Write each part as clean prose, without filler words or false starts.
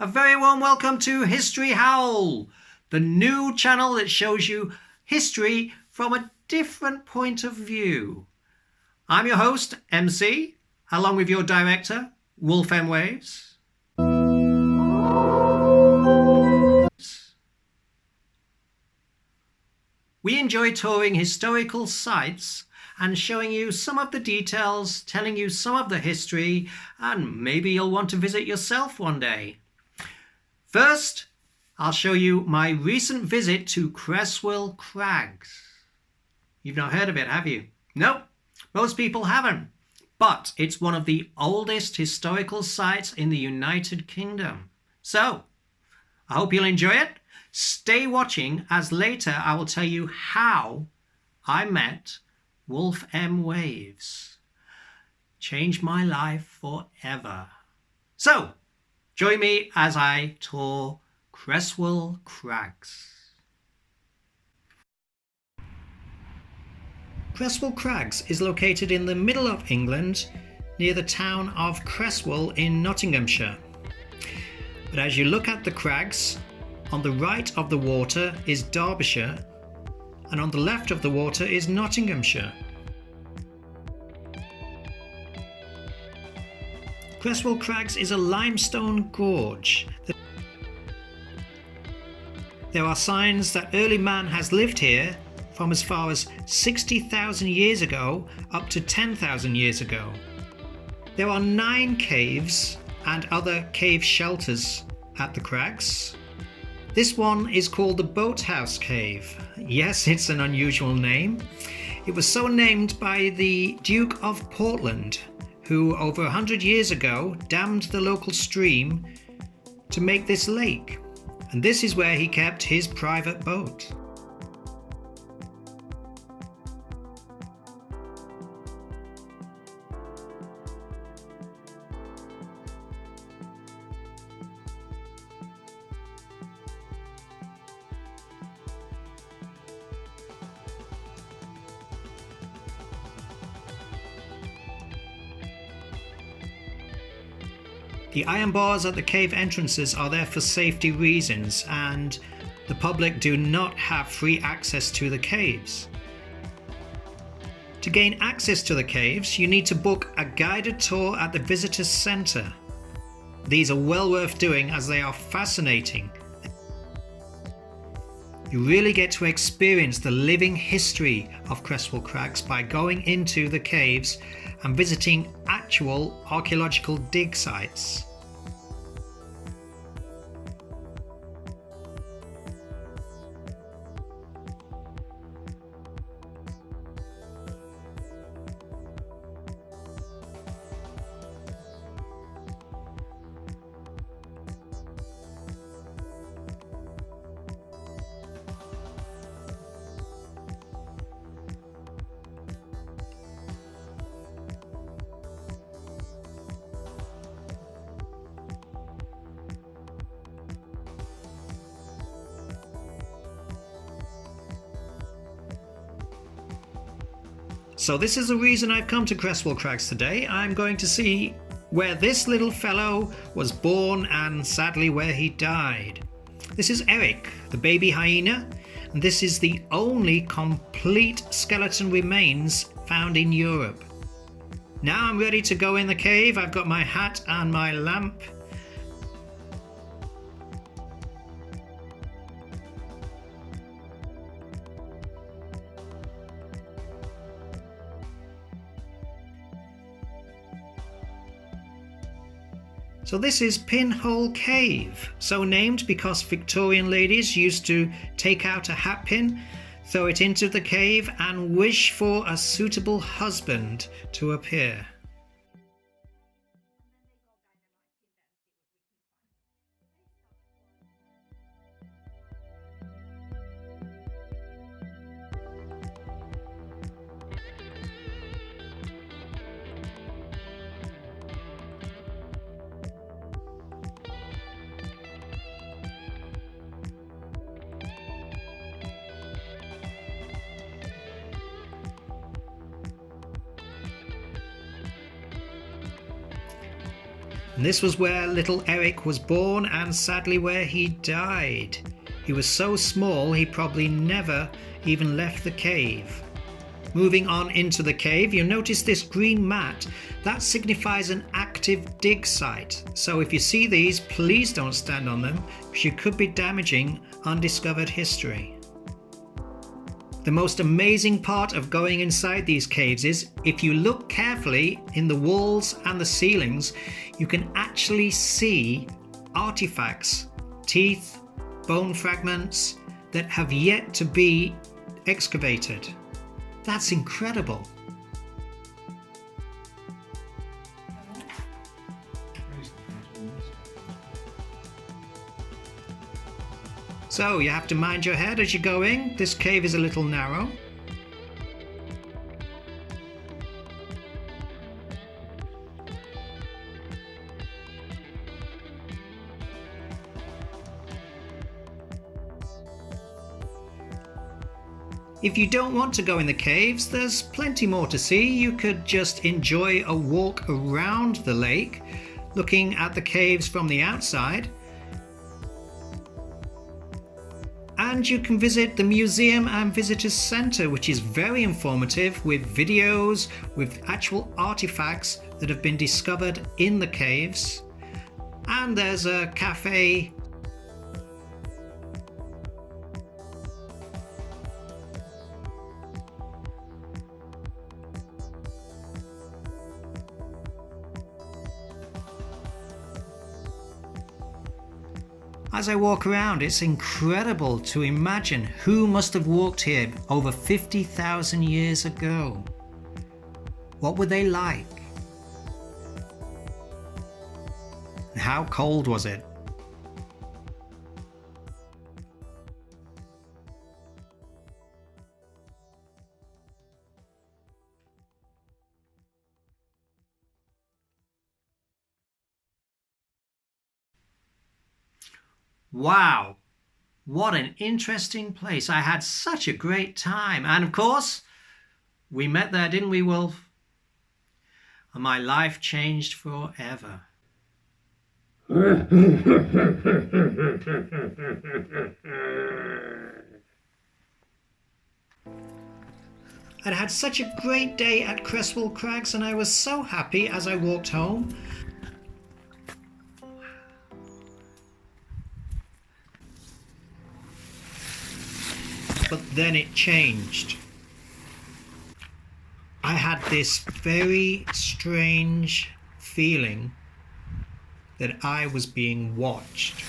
A very warm welcome to History Howl, the new channel that shows you history from a different point of view. I'm your host, MC, along with your director, Wolf M Waves. We enjoy touring historical sites and showing you some of the details, telling you some of the history, and maybe you'll want to visit yourself one day. First, I'll show you my recent visit to Creswell Crags. You've not heard of it, have you? No, most people haven't. But it's one of the oldest historical sites in the United Kingdom. So, I hope you'll enjoy it. Stay watching, as later I will tell you how I met Wolf M Waves. Changed my life forever. So, join me as I tour Creswell Crags. Creswell Crags is located in the middle of England, near the town of Creswell in Nottinghamshire. But as you look at the crags, on the right of the water is Derbyshire, and on the left of the water is Nottinghamshire. Creswell Crags is a limestone gorge. There are signs that early man has lived here from as far as 60,000 years ago up to 10,000 years ago. There are 9 caves and other cave shelters at the crags. This one is called the Boathouse Cave. Yes, it's an unusual name. It was so named by the Duke of Portland, who over 100 years ago dammed the local stream to make this lake. And this is where he kept his private boat. The iron bars at the cave entrances are there for safety reasons, and the public do not have free access to the caves. To gain access to the caves, you need to book a guided tour at the visitors centre. These are well worth doing as they are fascinating. You really get to experience the living history of Creswell Crags by going into the caves and visiting actual archaeological dig sites. So this is the reason I've come to Creswell Crags today. I'm going to see where this little fellow was born and sadly where he died. This is Eric, the baby hyena, and this is the only complete skeleton remains found in Europe. Now I'm ready to go in the cave. I've got my hat and my lamp. So this is Pinhole Cave, so named because Victorian ladies used to take out a hat pin, throw it into the cave and wish for a suitable husband to appear. And this was where little Eric was born and sadly where he died. He was so small he probably never even left the cave. Moving on into the cave, you'll notice this green mat. That signifies an active dig site. So if you see these, please don't stand on them because you could be damaging undiscovered history. The most amazing part of going inside these caves is if you look carefully in the walls and the ceilings, you can actually see artifacts, teeth, bone fragments that have yet to be excavated. That's incredible. So you have to mind your head as you're going. This cave is a little narrow. If you don't want to go in the caves, there's plenty more to see. You could just enjoy a walk around the lake, looking at the caves from the outside. And you can visit the museum and visitors center, which is very informative with videos, with actual artifacts that have been discovered in the caves. And there's a cafe. As I walk around, it's incredible to imagine who must have walked here over 50,000 years ago. What were they like? And how cold was it? Wow, what an interesting place. I had such a great time. And of course, we met there, didn't we, Wolf? And my life changed forever. I'd had such a great day at Creswell Crags and I was so happy as I walked home. But then it changed. I had this very strange feeling that I was being watched.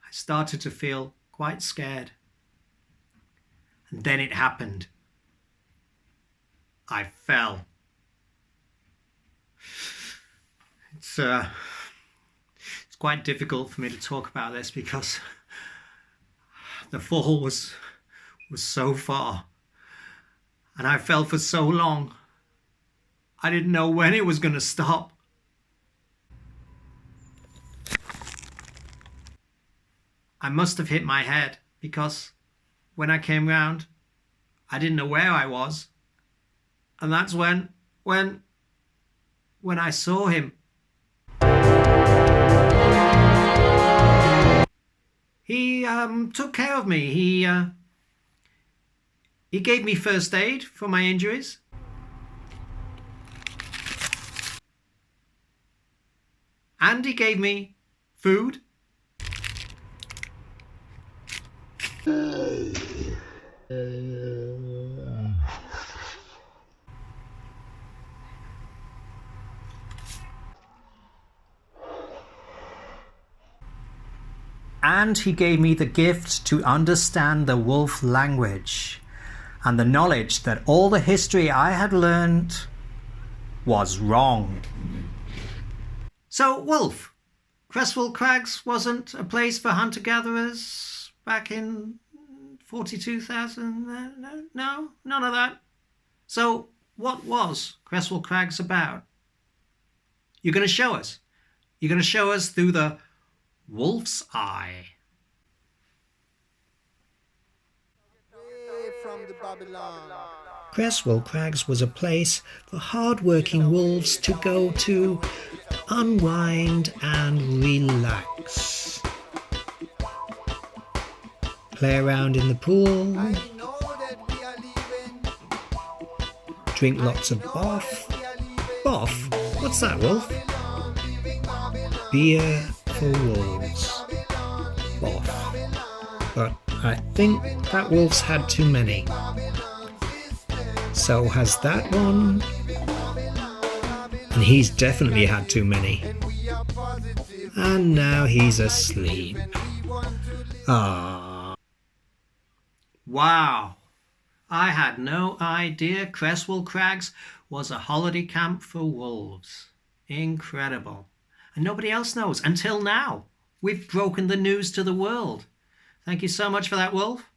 Started to feel quite scared. And then it happened. I fell. It's quite difficult for me to talk about this because the fall was so far and I fell for so long. I didn't know when it was going to stop. I must have hit my head because when I came round, I didn't know where I was. And that's when I saw him. He took care of me. He gave me first aid for my injuries. And he gave me food. And he gave me the gift to understand the wolf language and the knowledge that all the history I had learned was wrong. So, Wolf, Creswell Crags wasn't a place for hunter-gatherers back in 42,000? No, none of that. So, what was Creswell Crags about? You're going to show us. You're going to show us through the wolf's eye. Creswell Crags was a place for hard-working wolves to go to unwind and relax. Play around in the pool, drink lots of boff. Boff? What's that, Wolf? Beer for wolves. Boff. But I think that wolf's had too many. So has that one. And he's definitely had too many. And now he's asleep. Ah. Wow. I had no idea Creswell Crags was a holiday camp for wolves. Incredible. And nobody else knows until now. We've broken the news to the world. Thank you so much for that, Wolf.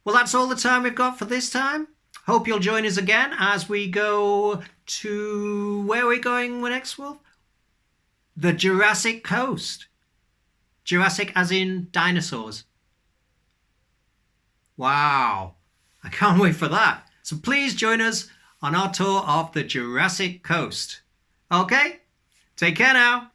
Well, that's all the time we've got for this time. Hope you'll join us again as we go to... Where are we going next, Wolf? The Jurassic Coast. Jurassic as in dinosaurs. Wow. I can't wait for that. So please join us on our tour of the Jurassic Coast. Okay? Take care now.